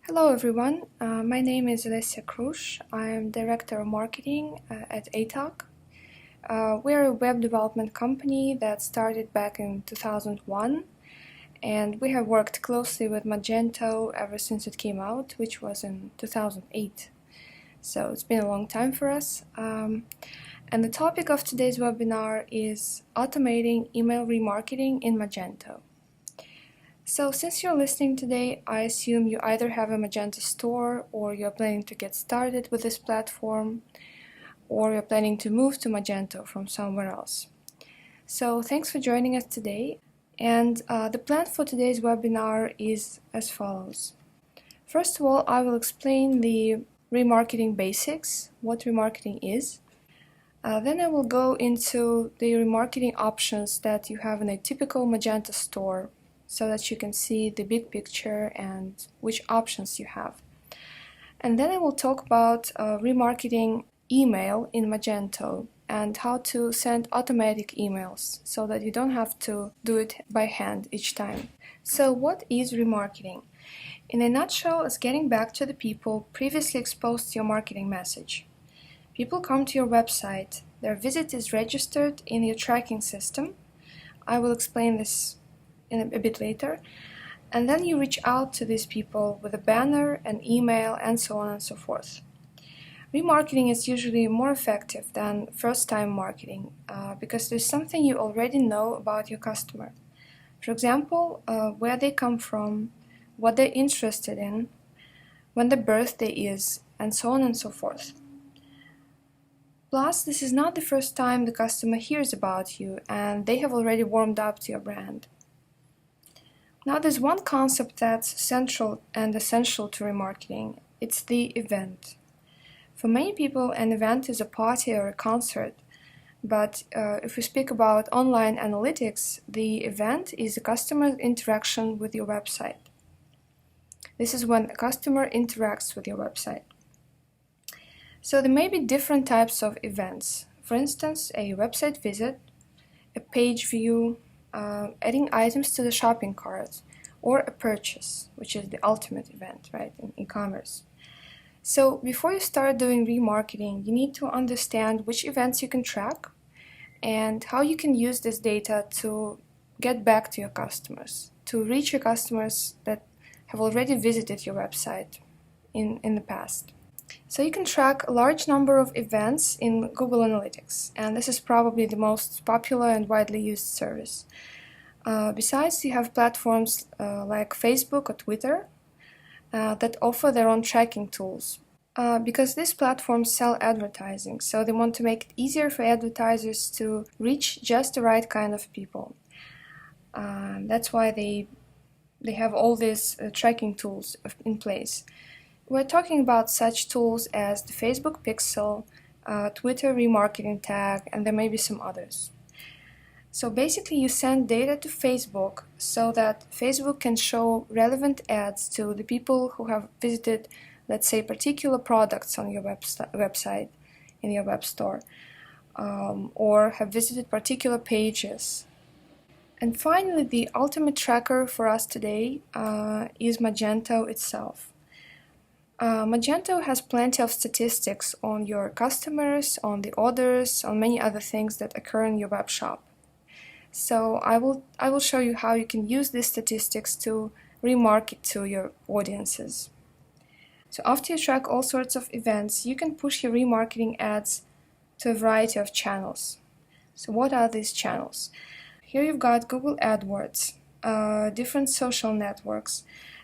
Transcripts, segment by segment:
Hello everyone, my name is Alesia Krush. I am Director of Marketing at Aitoc. We're a web development company that started back in 2001, and we have worked closely with Magento ever since it came out, which was in 2008. So it's been a long time for us. And the topic of today's webinar is automating email remarketing in Magento. So since you're listening today, I assume you either have a Magento store or you're planning to get started with this platform, or you're planning to move to Magento from somewhere else. So thanks for joining us today. And the plan for today's webinar is as follows. First of all, I will explain the remarketing basics, what remarketing is. Then I will go into the remarketing options that you have in a typical Magento store, so that you can see the big picture and which options you have. And then I will talk about remarketing email in Magento and how to send automatic emails so that you don't have to do it by hand each time. So what is remarketing? In a nutshell, it's getting back to the people previously exposed to your marketing message. People come to your website, their visit is registered in your tracking system. I will explain this in a bit later, and then you reach out to these people with a banner, an email, and so on and so forth. Remarketing is usually more effective than first-time marketing because there's something you already know about your customer. For example, where they come from, what they're interested in, when their birthday is, and so on and so forth. Plus, this is not the first time the customer hears about you and they have already warmed up to your brand. Now there's one concept that's central and essential to remarketing. It's the event. For many people, an event is a party or a concert, but if we speak about online analytics, the event is a customer's interaction with your website. This is when a customer interacts with your website. So there may be different types of events. For instance, a website visit, a page view, adding items to the shopping cart, or a purchase, which is the ultimate event, right, in e-commerce. So before you start doing remarketing, you need to understand which events you can track and how you can use this data to get back to your customers, to reach your customers that have already visited your website in the past. So you can track a large number of events in Google Analytics, and this is probably the most popular and widely used service. Besides, you have platforms like Facebook or Twitter that offer their own tracking tools because these platforms sell advertising, so they want to make it easier for advertisers to reach just the right kind of people. That's why they have all these tracking tools in place. We're talking about such tools as the Facebook Pixel, Twitter remarketing tag, and there may be some others. So basically you send data to Facebook so that Facebook can show relevant ads to the people who have visited, let's say, particular products on your website, in your web store, or have visited particular pages. And finally, the ultimate tracker for us today is Magento itself. Magento has plenty of statistics on your customers, on the orders, on many other things that occur in your web shop. So I will show you how you can use these statistics to remarket to your audiences. So after you track all sorts of events, you can push your remarketing ads to a variety of channels. So what are these channels? Here you've got Google AdWords, different social networks,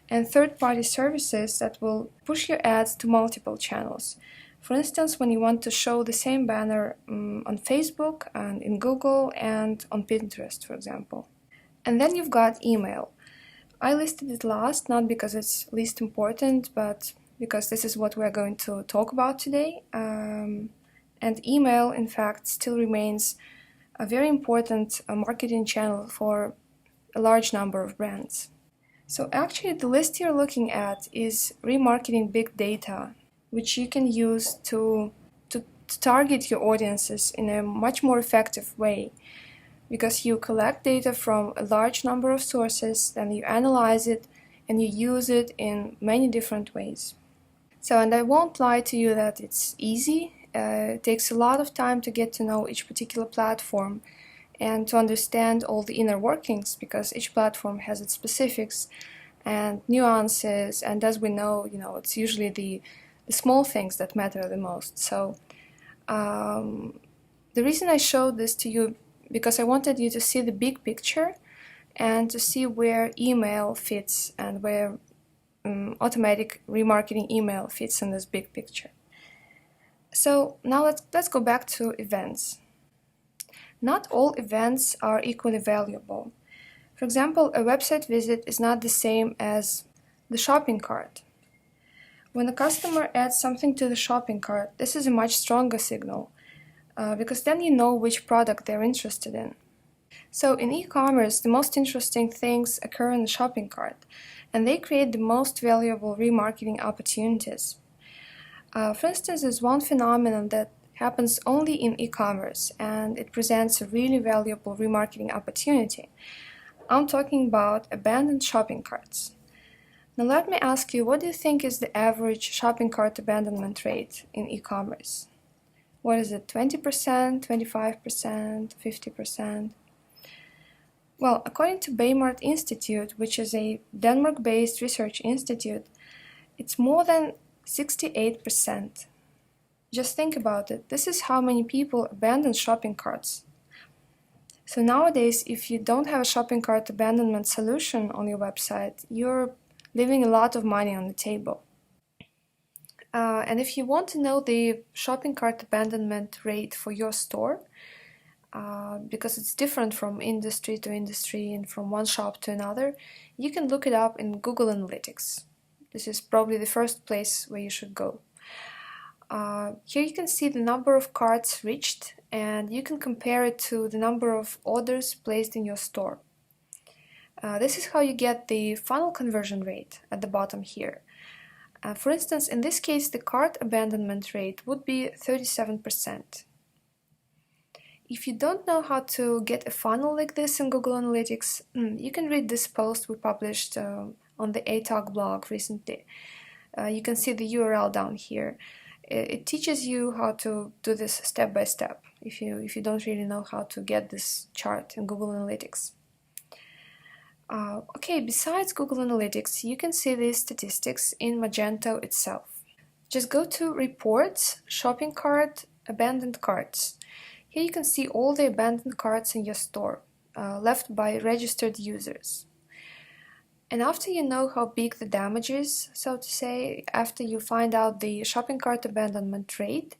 and third-party services that will push your ads to multiple channels. For instance, when you want to show the same banner on Facebook and in Google and on Pinterest, for example. And then you've got email. I listed it last, not because it's least important, but because this is what we're going to talk about today. And email, in fact, still remains a very important marketing channel for a large number of brands. So actually, the list you're looking at is remarketing big data, which you can use to target your audiences in a much more effective way, because you collect data from a large number of sources, then you analyze it, and you use it in many different ways. So, and I won't lie to you that it's easy. It takes a lot of time to get to know each particular platform and to understand all the inner workings, because each platform has its specifics and nuances, and as we know, it's usually the small things that matter the most. So the reason I showed this to you, because I wanted you to see the big picture and to see where email fits and where automatic remarketing email fits in this big picture. So now let's go back to events. Not all events are equally valuable. For example, a website visit is not the same as the shopping cart. When a customer adds something to the shopping cart, this is a much stronger signal, because then you know which product they're interested in. So in e-commerce, the most interesting things occur in the shopping cart, and they create the most valuable remarketing opportunities. For instance, there's one phenomenon that happens only in e-commerce, and it presents a really valuable remarketing opportunity. I'm talking about abandoned shopping carts. Now let me ask you, what do you think is the average shopping cart abandonment rate in e-commerce? What is it, 20%, 25%, 50%? Well, according to Baymart Institute, which is a Denmark-based research institute, it's more than 68%. Just think about it. This is how many people abandon shopping carts. So nowadays, if you don't have a shopping cart abandonment solution on your website, you're leaving a lot of money on the table. And if you want to know the shopping cart abandonment rate for your store, because it's different from industry to industry and from one shop to another, you can look it up in Google Analytics. This is probably the first place where you should go. Here you can see the number of carts reached, and you can compare it to the number of orders placed in your store. This is how you get the funnel conversion rate at the bottom here. For instance, in this case, the cart abandonment rate would be 37%. If you don't know how to get a funnel like this in Google Analytics, you can read this post we published on the Aitoc blog recently. You can see the URL down here. It teaches you how to do this step by step if you don't really know how to get this chart in Google Analytics. Okay, besides Google Analytics, you can see these statistics in Magento itself. Just go to Reports, Shopping Cart, Abandoned Carts. Here you can see all the abandoned carts in your store, left by registered users. And after you know how big the damage is, so to say, after you find out the shopping cart abandonment rate,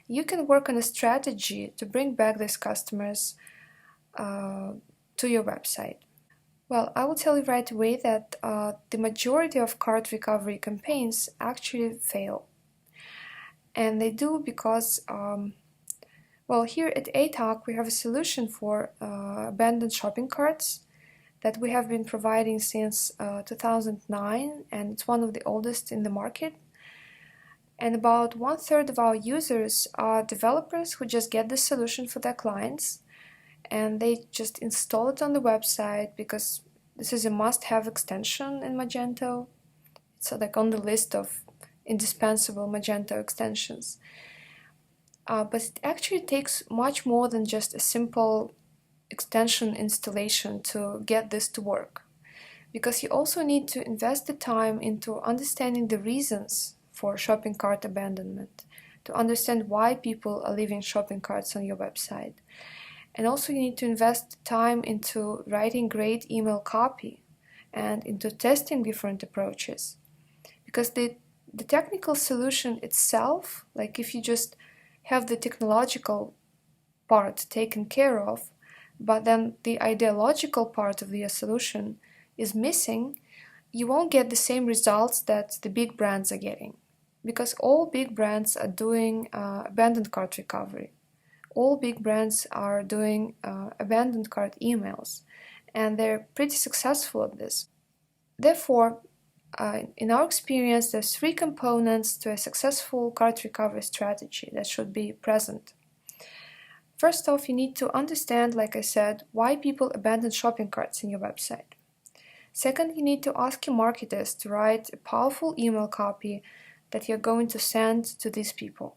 you can work on a strategy to bring back these customers to your website. Well, I will tell you right away that the majority of cart recovery campaigns actually fail. And they do because, well, here at Aitoc we have a solution for abandoned shopping carts that we have been providing since 2009, and it's one of the oldest in the market. And about 1/3 of our users are developers who just get this solution for their clients, and they just install it on the website because this is a must-have extension in Magento. It's like on the list of indispensable Magento extensions. But it actually takes much more than just a simple extension installation to get this to work, because you also need to invest the time into understanding the reasons for shopping cart abandonment, to understand why people are leaving shopping carts on your website. And also you need to invest time into writing great email copy and into testing different approaches, because the technical solution itself, like if you just have the technological part taken care of, but then the ideological part of your solution is missing, you won't get the same results that the big brands are getting, because all big brands are doing abandoned cart recovery. All big brands are doing abandoned cart emails, and they're pretty successful at this. Therefore, in our experience, there's 3 components to a successful cart recovery strategy that should be present. First off, you need to understand, like I said, why people abandon shopping carts in your website. Second, you need to ask your marketers to write a powerful email copy that you're going to send to these people.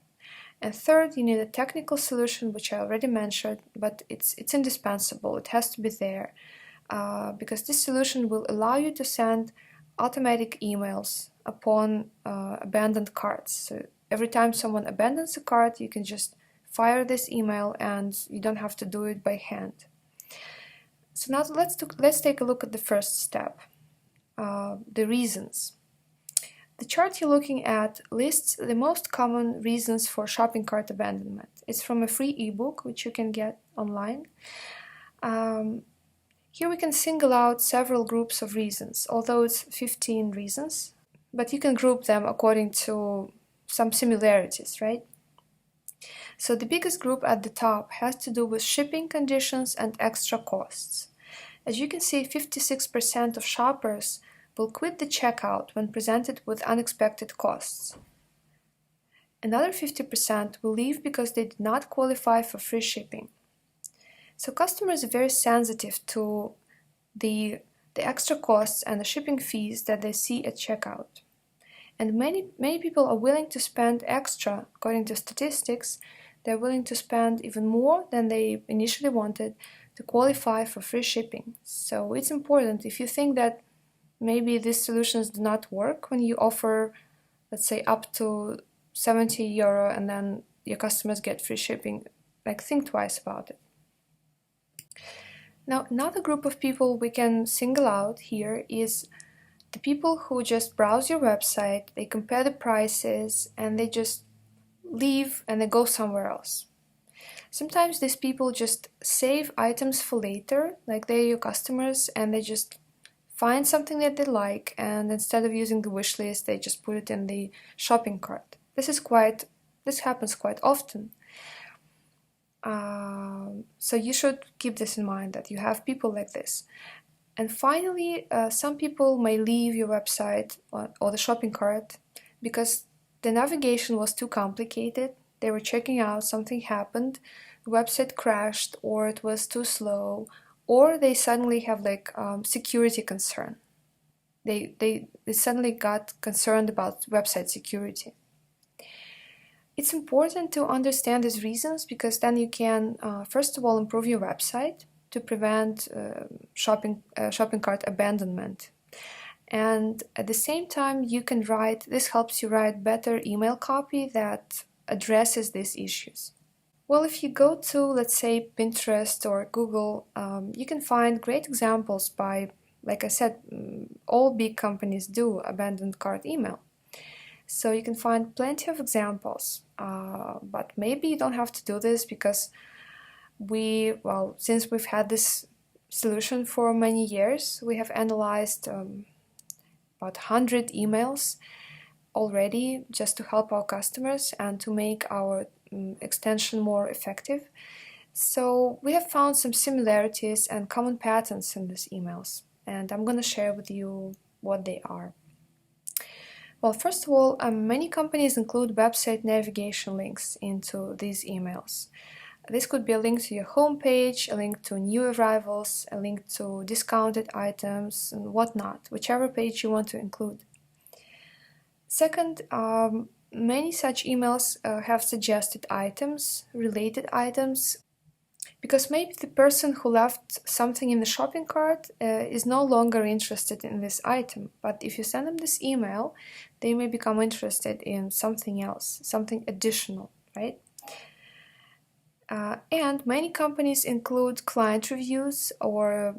And third, you need a technical solution, which I already mentioned, but it's indispensable. It has to be there because this solution will allow you to send automatic emails upon abandoned carts. So every time someone abandons a cart, you can just fire this email and you don't have to do it by hand. So now let's take a look at the first step, the reasons. The chart you're looking at lists the most common reasons for shopping cart abandonment. It's from a free ebook, which you can get online. Here we can single out several groups of reasons, although it's 15 reasons, but you can group them according to some similarities, right? So the biggest group at the top has to do with shipping conditions and extra costs. As you can see, 56% of shoppers will quit the checkout when presented with unexpected costs. Another 50% will leave because they did not qualify for free shipping. So customers are very sensitive to the extra costs and the shipping fees that they see at checkout. And many people are willing to spend extra. According to statistics, they're willing to spend even more than they initially wanted to qualify for free shipping. So it's important, if you think that maybe these solutions do not work when you offer, let's say, up to 70 euro and then your customers get free shipping, like, think twice about it. Now, another group of people we can single out here is the people who just browse your website, they compare the prices, and they just leave and they go somewhere else. Sometimes these people just save items for later, like they're your customers, and they just find something that they like, and instead of using the wish list, they just put it in the shopping cart. This happens quite often. So you should keep this in mind, that you have people like this. And finally, some people may leave your website or the shopping cart because the navigation was too complicated. They were checking out, something happened, the website crashed, or it was too slow, or they suddenly have like security concern. They suddenly got concerned about website security. It's important to understand these reasons because then you can, first of all, improve your website to prevent shopping cart abandonment. And at the same time, this helps you write better email copy that addresses these issues. Well, if you go to, let's say, Pinterest or Google, you can find great examples by, like I said, all big companies do abandoned cart email. So you can find plenty of examples, but maybe you don't have to do this because since we've had this solution for many years, we have analyzed about 100 emails already just to help our customers and to make our extension more effective. So we have found some similarities and common patterns in these emails, and I'm going to share with you what they are. Well, first of all, many companies include website navigation links into these emails. This could be a link to your homepage, a link to new arrivals, a link to discounted items, and whatnot, whichever page you want to include. Second, many such emails have suggested items, related items, because maybe the person who left something in the shopping cart is no longer interested in this item. But if you send them this email, they may become interested in something else, something additional, right? And many companies include client reviews, or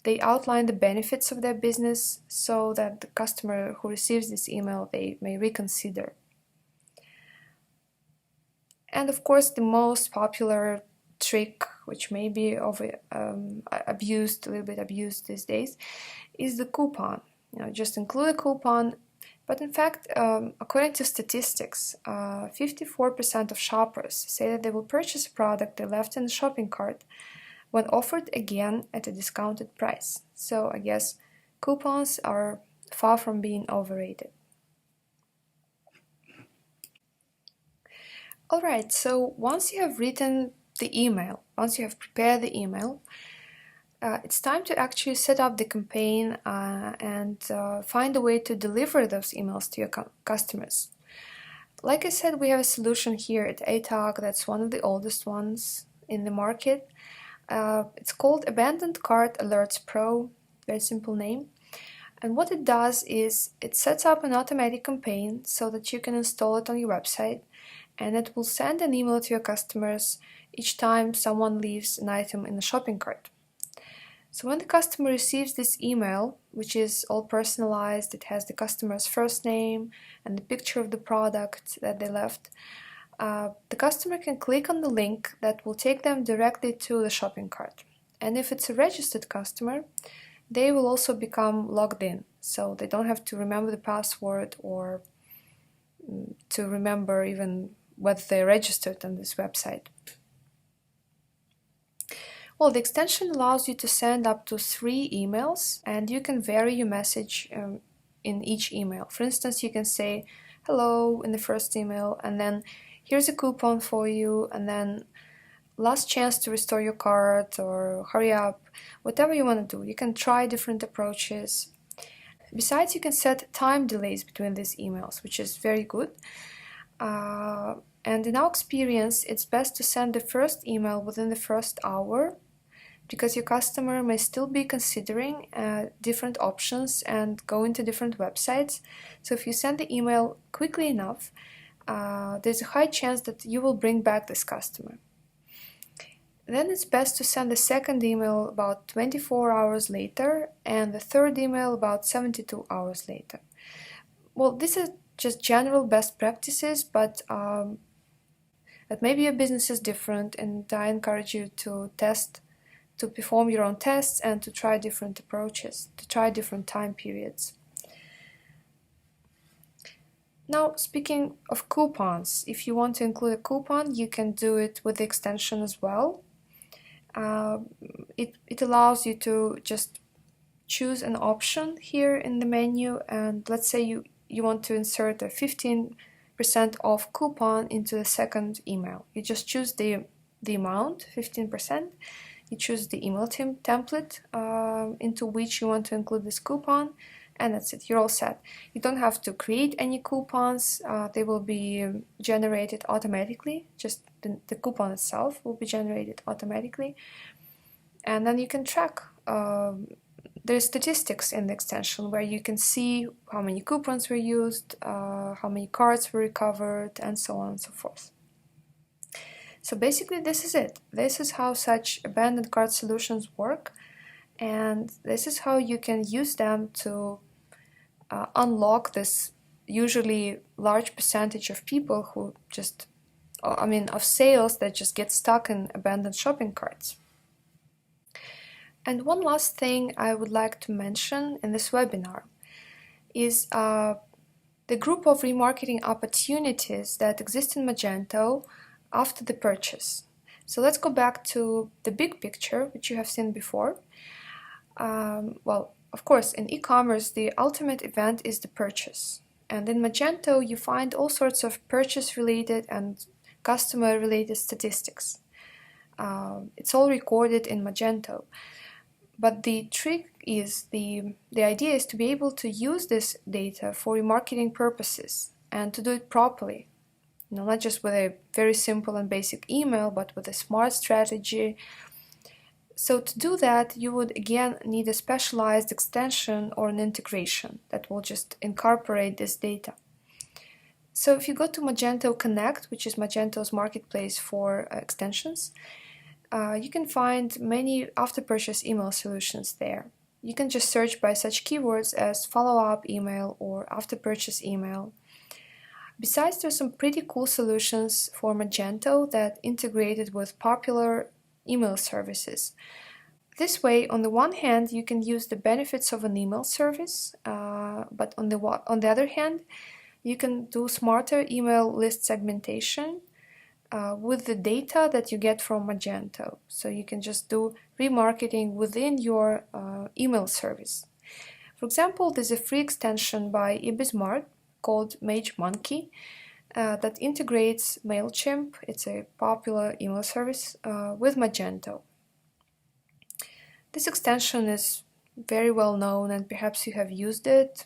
they outline the benefits of their business so that the customer who receives this email, they may reconsider. And of course, the most popular trick, which may be a little bit abused these days, is the coupon. Just include a coupon. But in fact, according to statistics, 54% of shoppers say that they will purchase a product they left in the shopping cart when offered again at a discounted price. So I guess coupons are far from being overrated. Alright, so once you have written the email, once you have prepared the email, It's time to actually set up the campaign and find a way to deliver those emails to your customers. Like I said, we have a solution here at Aitoc that's one of the oldest ones in the market. It's called Abandoned Cart Alerts Pro, very simple name. And what it does is it sets up an automatic campaign so that you can install it on your website, and it will send an email to your customers each time someone leaves an item in the shopping cart. So when the customer receives this email, which is all personalized, it has the customer's first name and the picture of the product that they left, the customer can click on the link that will take them directly to the shopping cart. And if it's a registered customer, they will also become logged in, so they don't have to remember the password or to remember even whether they're registered on this website. Well, the extension allows you to send up to 3 emails, and you can vary your message in each email. For instance, you can say hello in the first email, and then here's a coupon for you, and then last chance to restore your cart, or hurry up, whatever you want to do. You can try different approaches. Besides, you can set time delays between these emails, which is very good. And in our experience, it's best to send the first email within the first hour, because your customer may still be considering different options and going to different websites. So if you send the email quickly enough, there's a high chance that you will bring back this customer. Then it's best to send the second email about 24 hours later and the third email about 72 hours later. Well, this is just general best practices, but maybe your business is different, and I encourage you to perform your own tests and to try different approaches, to try different time periods. Now, speaking of coupons, if you want to include a coupon, you can do it with the extension as well. It allows you to just choose an option here in the menu, and let's say you want to insert a 15% off coupon into the second email. You just choose the amount, 15%. You choose the email template into which you want to include this coupon, and that's it. You're all set. You don't have to create any coupons. They will be generated automatically. Just the coupon itself will be generated automatically. And then you can track. There's statistics in the extension where you can see how many coupons were used, how many cards were recovered, and so on and so forth. So basically this is it. This is how such abandoned cart solutions work, and this is how you can use them to unlock this usually large percentage of people who just, of sales that just get stuck in abandoned shopping carts. And one last thing I would like to mention in this webinar is the group of remarketing opportunities that exist in Magento after the purchase. So let's go back to the big picture, which you have seen before. Well, of course, in e-commerce, the ultimate event is the purchase. And in Magento, you find all sorts of purchase-related and customer-related statistics. It's all recorded in Magento. But the trick is, the idea is to be able to use this data for remarketing purposes and to do it properly. Not just with a very simple and basic email, but with a smart strategy. So to do that, you would again need a specialized extension or an integration that will just incorporate this data. So if you go to Magento Connect, which is Magento's marketplace for extensions, you can find many after-purchase email solutions there. You can just search by such keywords as follow-up email or after-purchase email. Besides, there's some pretty cool solutions for Magento that integrated with popular email services. This way, on the one hand, you can use the benefits of an email service, but on the other hand, you can do smarter email list segmentation with the data that you get from Magento. So you can just do remarketing within your email service. For example, there's a free extension by eBizMart called MageMonkey that integrates MailChimp. It's a popular email service with Magento. This extension is very well known and perhaps you have used it.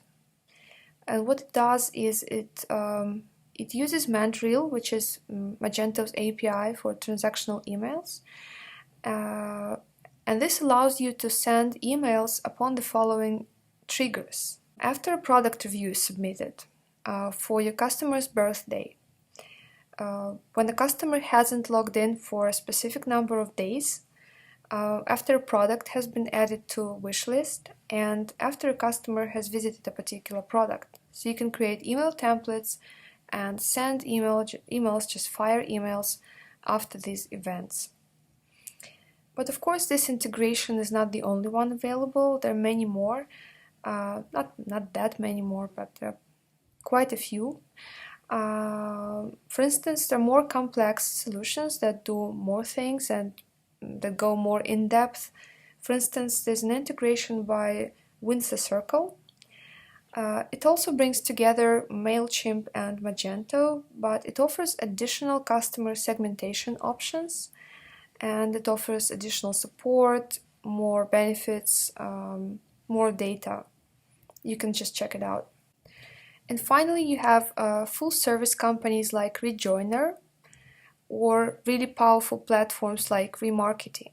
And what it does is it uses Mandrill, which is Magento's API for transactional emails. And this allows you to send emails upon the following triggers. After a product review is submitted for your customer's birthday, when the customer hasn't logged in for a specific number of days, after a product has been added to a wish list, and after a customer has visited a particular product. So you can create email templates and send emails, just fire emails after these events. But of course, this integration is not the only one available. There are many more, not that many more, but there are quite a few. For instance, there are more complex solutions that do more things and that go more in depth. For instance, there's an integration by Wins the Circle. It also brings together MailChimp and Magento, but it offers additional customer segmentation options, and it offers additional support, more benefits, more data. You can just check it out. And finally, you have full service companies like Rejoiner, or really powerful platforms like Remarketing.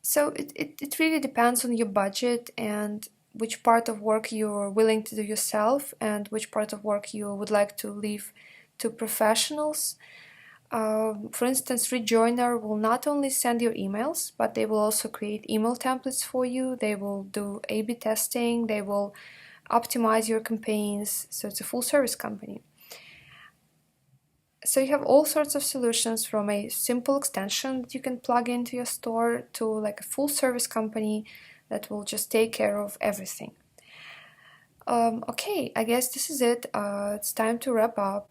So it really depends on your budget and which part of work you're willing to do yourself and which part of work you would like to leave to professionals. For instance, Rejoiner will not only send your emails, but they will also create email templates for you. They will do A/B testing. They will optimize your campaigns. So it's a full service company. So you have all sorts of solutions, from a simple extension that you can plug into your store to like a full service company that will just take care of everything. Okay, I guess this is it. It's time to wrap up.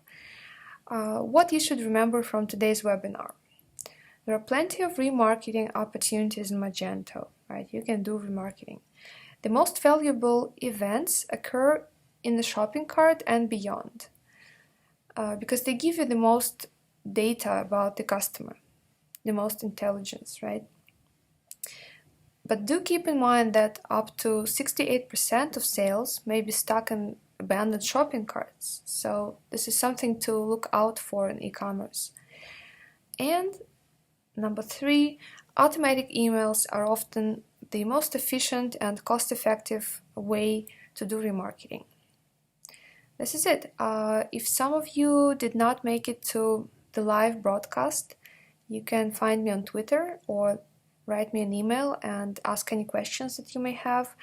What you should remember from today's webinar. There are plenty of remarketing opportunities in Magento, right? You can do remarketing. The most valuable events occur in the shopping cart and beyond. Because they give you the most data about the customer, the most intelligence, right? But do keep in mind that up to 68% of sales may be stuck in abandoned shopping carts. So this is something to look out for in e-commerce. And number 3, automatic emails are often the most efficient and cost-effective way to do remarketing. This is it. If some of you did not make it to the live broadcast, you can find me on Twitter or write me an email and ask any questions that you may have.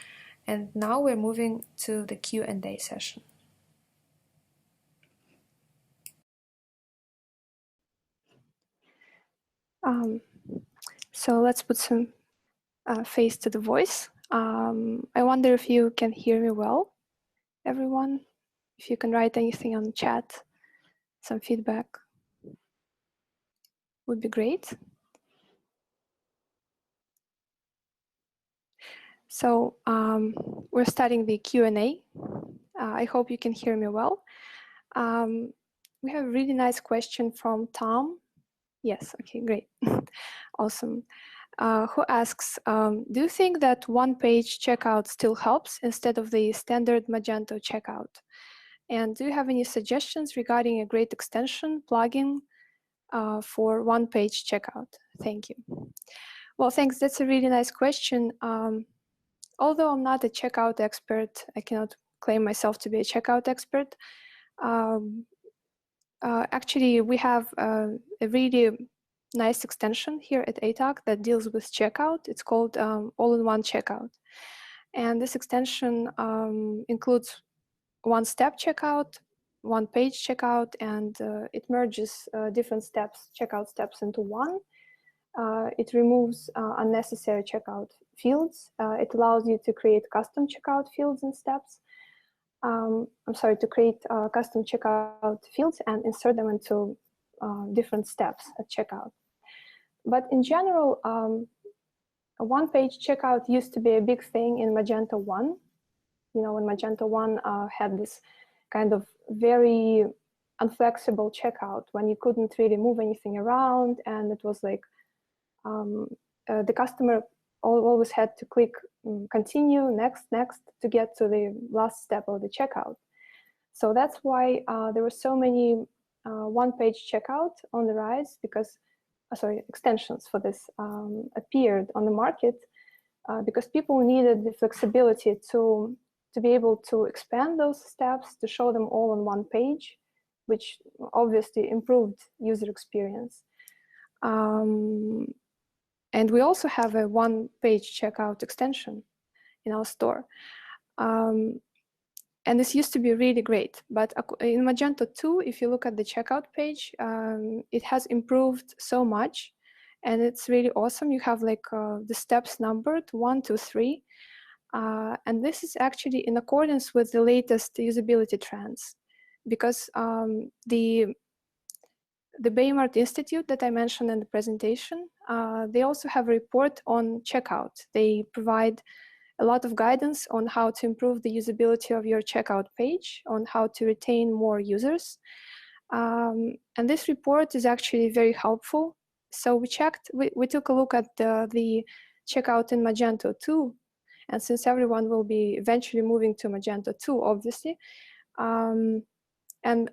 And now we're moving to the Q&A session. So let's put some face to the voice. I wonder if you can hear me well, everyone. If you can write anything on the chat, some feedback would be great. So we're starting the Q&A. I hope you can hear me well. We have a really nice question from Tom. Yes, okay, great. Awesome. Who asks, do you think that one-page checkout still helps instead of the standard Magento checkout? And do you have any suggestions regarding a great extension plugin for one-page checkout? Thank you. Well, thanks. That's a really nice question. Although I'm not a checkout expert, I cannot claim myself to be a checkout expert. Actually, we have a really nice extension here at Aitoc that deals with checkout. It's called All-in-One Checkout. And this extension includes one-step checkout, one-page checkout, and it merges different steps, checkout steps into one. It removes unnecessary checkout fields. It allows you to create custom checkout fields and steps. To create custom checkout fields and insert them into different steps at checkout. But in general, a one-page checkout used to be a big thing in Magento 1. You know, when Magento 1 had this kind of very unflexible checkout when you couldn't really move anything around, and it was like the customer always had to click continue, next, next to get to the last step of the checkout. So that's why there were so many one-page checkout on the rise, because extensions for this appeared on the market because people needed the flexibility to be able to expand those steps, to show them all on one page, which obviously improved user experience. And we also have a one-page checkout extension in our store. And this used to be really great, but in Magento 2, if you look at the checkout page, it has improved so much, and it's really awesome. You have like the steps numbered 1, 2, 3, and this is actually in accordance with the latest usability trends, because the Baymart Institute that I mentioned in the presentation, they also have a report on checkout. They provide a lot of guidance on how to improve the usability of your checkout page, on how to retain more users. And this report is actually very helpful. So we took a look at the checkout in Magento 2. And since everyone will be eventually moving to Magento 2, obviously, and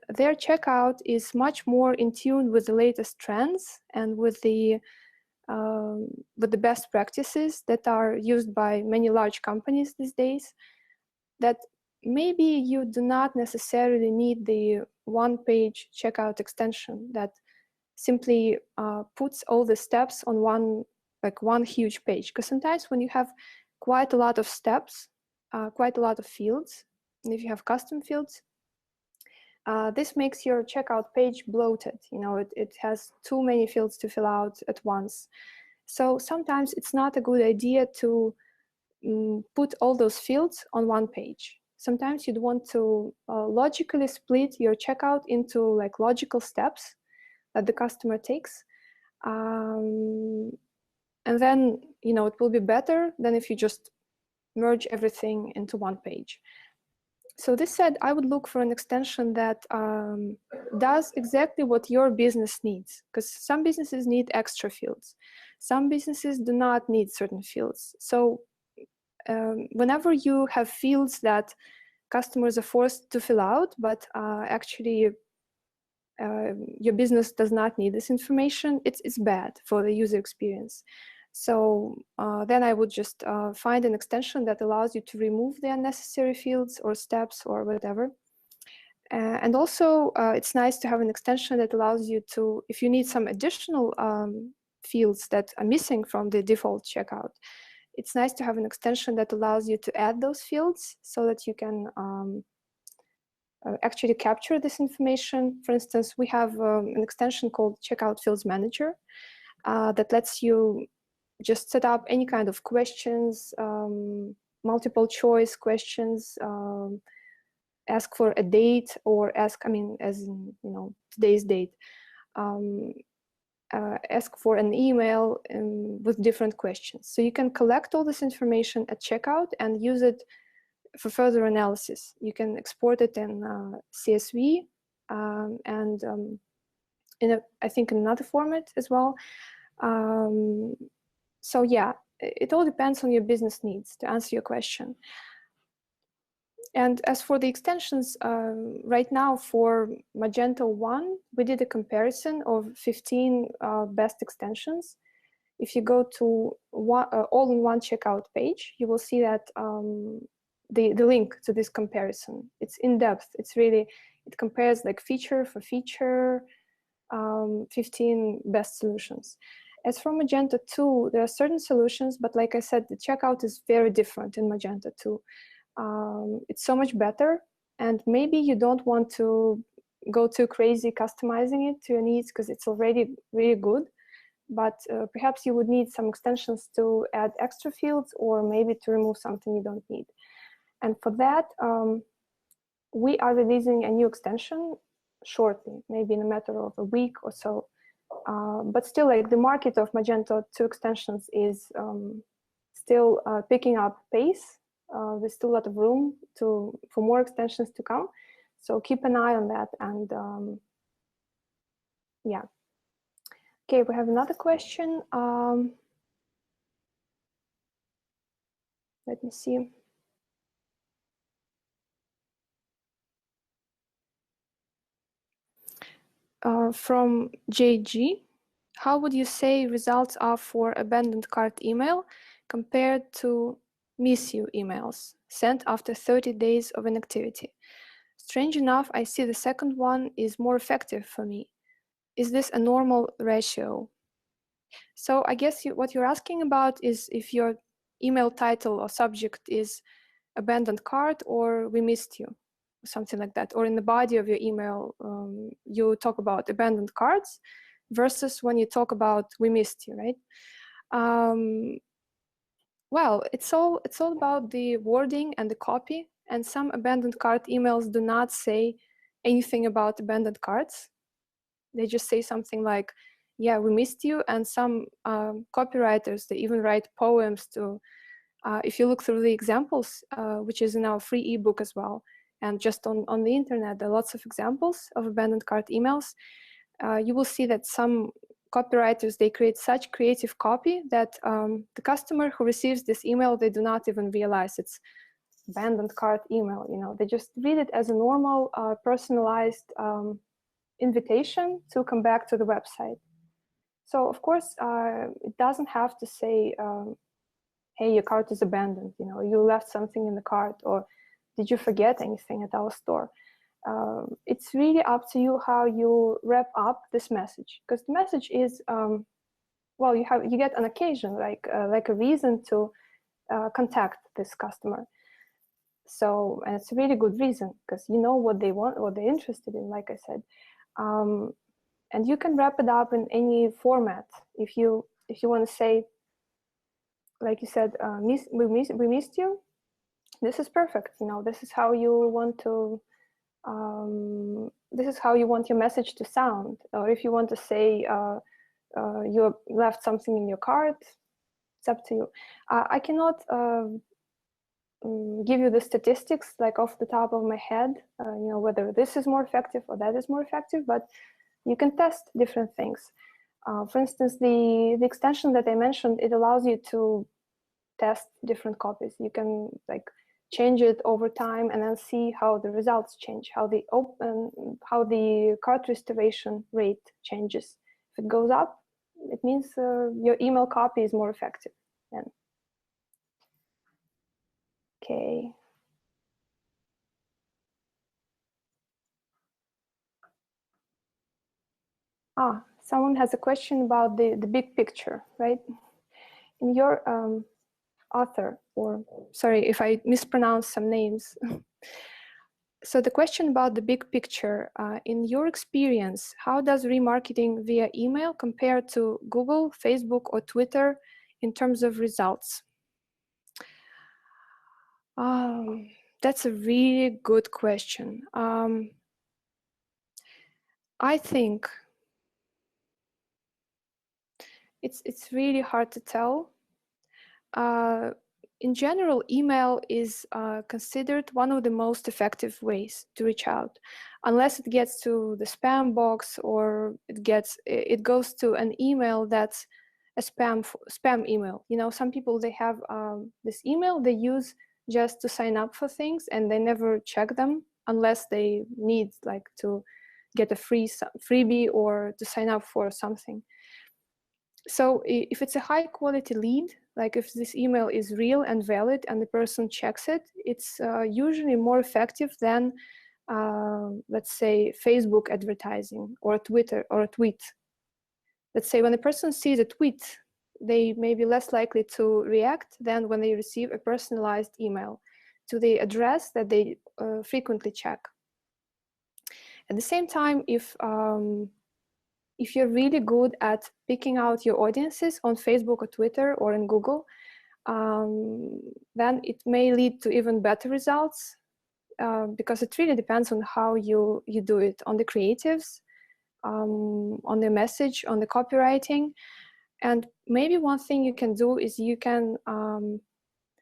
their checkout is much more in tune with the latest trends and with the best practices that are used by many large companies these days, that maybe you do not necessarily need the one-page checkout extension that simply puts all the steps on one huge page. Because sometimes when you have quite a lot of steps, quite a lot of fields, and if you have custom fields, this makes your checkout page bloated. It has too many fields to fill out at once. So sometimes it's not a good idea to put all those fields on one page. Sometimes you'd want to logically split your checkout into like logical steps that the customer takes. And then, it will be better than if you just merge everything into one page. So this said, I would look for an extension that does exactly what your business needs, because some businesses need extra fields. Some businesses do not need certain fields. So whenever you have fields that customers are forced to fill out, but actually your business does not need this information, it's bad for the user experience. So then I would just find an extension that allows you to remove the unnecessary fields or steps or whatever. And also, it's nice to have an extension that allows you to, if you need some additional fields that are missing from the default checkout, it's nice to have an extension that allows you to add those fields so that you can actually capture this information. For instance, we have an extension called Checkout Fields Manager that lets you just set up any kind of questions, multiple choice questions, ask for a date, or as in, today's date, ask for an email with different questions. So you can collect all this information at checkout and use it for further analysis. You can export it in CSV and I think in another format as well. So yeah, it all depends on your business needs, to answer your question. And as for the extensions, right now for Magento 1, we did a comparison of 15 best extensions. If you go to all-in-one checkout page, you will see that the link to this comparison, it's in depth. It compares like feature for feature, 15 best solutions. As for Magento 2, there are certain solutions, but like I said, the checkout is very different in Magento 2. It's so much better, and maybe you don't want to go too crazy customizing it to your needs because it's already really good, but perhaps you would need some extensions to add extra fields or maybe to remove something you don't need. And for that, we are releasing a new extension shortly, maybe in a matter of a week or so. But still, like, the market of Magento 2 extensions is still picking up pace. There's still a lot of room for more extensions to come. So keep an eye on that. And yeah. Okay, we have another question. Let me see. From JG, how would you say results are for abandoned cart email compared to miss you emails sent after 30 days of inactivity? Strange enough, I see the second one is more effective for me. Is this a normal ratio? So I guess what you're asking about is if your email title or subject is abandoned cart or we missed you, something like that. Or in the body of your email, you talk about abandoned carts versus when you talk about we missed you, right? Well, it's all about the wording and the copy. And some abandoned cart emails do not say anything about abandoned carts. They just say something like, yeah, we missed you. And some copywriters, they even write poems to, if you look through the examples, which is in our free ebook as well, and just on the internet, there are lots of examples of abandoned cart emails. You will see that some copywriters, they create such creative copy that the customer who receives this email, they do not even realize it's abandoned cart email. You know, they just read it as a normal personalized invitation to come back to the website. So of course, it doesn't have to say, hey, your cart is abandoned, you know, you left something in the cart, or did you forget anything at our store? It's really up to you how you wrap up this message, because the message is, well, you get an occasion, like a reason to contact this customer. So, and it's a really good reason, because you know what they want, what they're interested in, like I said. And you can wrap it up in any format. If you want to say, like you said, we missed you, this is perfect. You know, this is how you want to, this is how you want your message to sound. Or if you want to say you left something in your cart, it's up to you. I cannot give you the statistics like off the top of my head, you know, whether this is more effective or that is more effective, but you can test different things. For instance, the extension that I mentioned, it allows you to test different copies. You can like change it over time and then see how the results change, how the cart restoration rate changes. If it goes up, it means your email copy is more effective. Then. Okay. Someone has a question about the big picture, right? In your author, or sorry if I mispronounce some names. So the question about the big picture, in your experience, how does remarketing via email compare to Google, Facebook, or Twitter in terms of results? That's a really good question. I think it's really hard to tell. In general, email is considered one of the most effective ways to reach out, unless it gets to the spam box or it goes to an email that's a spam email. You know, some people, they have this email they use just to sign up for things, and they never check them unless they need like to get a freebie or to sign up for something. So if it's a high quality lead, like if this email is real and valid and the person checks it, it's usually more effective than, let's say, Facebook advertising or Twitter or a tweet. Let's say when a person sees a tweet, they may be less likely to react than when they receive a personalized email to the address that they frequently check. At the same time, if you're really good at picking out your audiences on Facebook or Twitter or in Google, then it may lead to even better results, because it really depends on how you do it, on the creatives, on the message, on the copywriting. And maybe one thing you can do is you can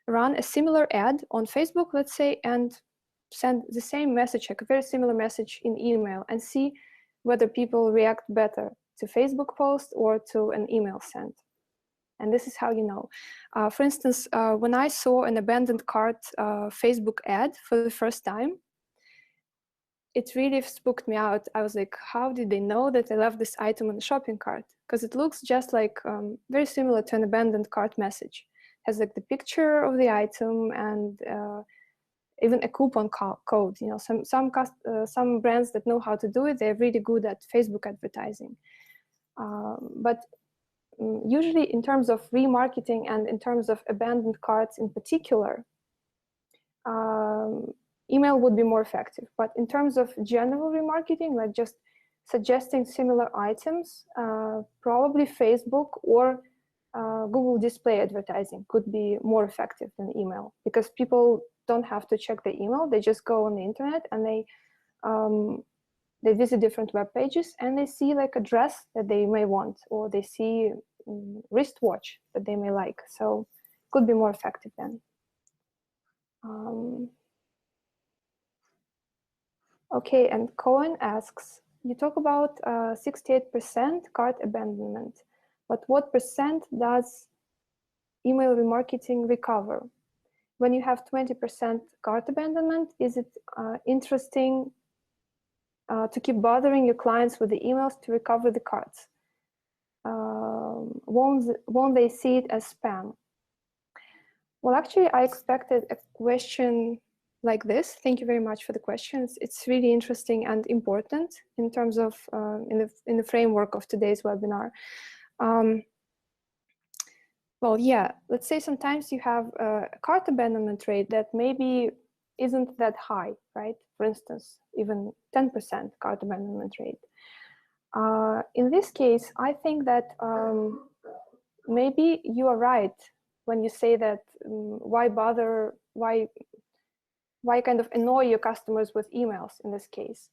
run a similar ad on Facebook, let's say, and send the same message, like a very similar message in email, and see whether people react better to Facebook post or to an email sent. And this is how you know. For instance, when I saw an abandoned cart Facebook ad for the first time, it really spooked me out. I was like, how did they know that I left this item on the shopping cart? Because it looks just like very similar to an abandoned cart message. It has like the picture of the item and even a coupon code. You know, some brands that know how to do it, they're really good at Facebook advertising. But usually in terms of remarketing and in terms of abandoned carts in particular, email would be more effective. But in terms of general remarketing, like just suggesting similar items, probably Facebook or Google display advertising could be more effective than email, because people don't have to check the email. They just go on the internet and they visit different web pages and they see like a dress that they may want, or they see wristwatch that they may like. So could be more effective then. Okay, and Cohen asks, you talk about 68% cart abandonment, but what percent does email remarketing recover? When you have 20% cart abandonment, is it interesting to keep bothering your clients with the emails to recover the carts? Won't they see it as spam? Well, actually, I expected a question like this. Thank you very much for the questions. It's really interesting and important in terms of in the framework of today's webinar. Well, yeah, let's say sometimes you have a cart abandonment rate that maybe isn't that high, right? For instance, even 10% cart abandonment rate. In this case, I think that maybe you are right when you say that why bother, why kind of annoy your customers with emails in this case?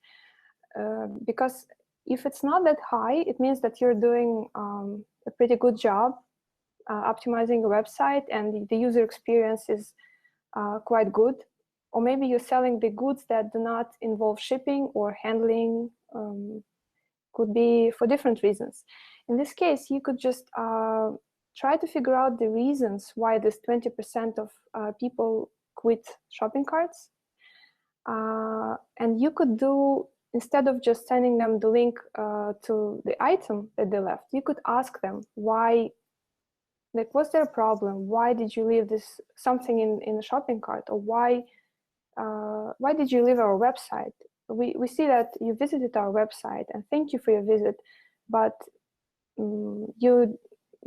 Because if it's not that high, it means that you're doing a pretty good job optimizing your website and the user experience is quite good. Or maybe you're selling the goods that do not involve shipping or handling, could be for different reasons. In this case, you could just try to figure out the reasons why this 20% of people quit shopping carts. And you could do, instead of just sending them the link to the item that they left, you could ask them why, like, was there a problem? Why did you leave this something in the shopping cart? Or why did you leave our website? We see that you visited our website and thank you for your visit, but you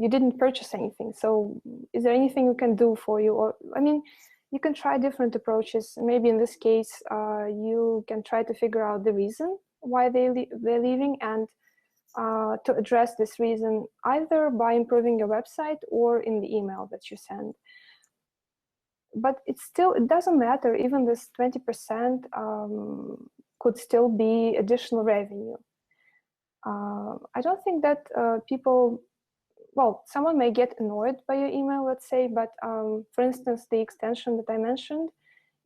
didn't purchase anything. So is there anything we can do for you? Or, I mean, you can try different approaches. Maybe in this case, you can try to figure out the reason why they're leaving and to address this reason either by improving your website or in the email that you send. But it doesn't matter. Even this 20% could still be additional revenue. I don't think that people, well, someone may get annoyed by your email, let's say, but for instance, the extension that I mentioned,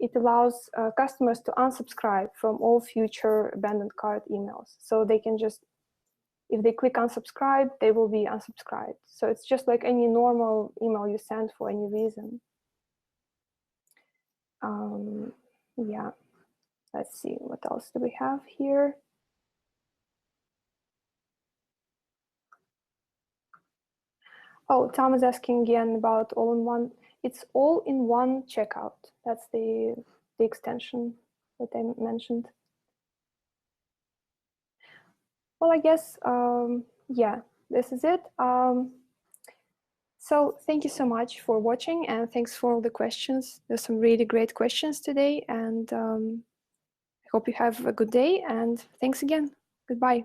it allows customers to unsubscribe from all future abandoned cart emails. So they can just, if they click unsubscribe, they will be unsubscribed. So it's just like any normal email you send for any reason. Yeah, let's see, what else do we have here? Oh, Tom is asking again about all-in-one. It's all-in-one checkout. That's the extension that I mentioned. Well, I guess, yeah, this is it. So thank you so much for watching and thanks for all the questions. There's some really great questions today and I hope you have a good day and thanks again. Goodbye.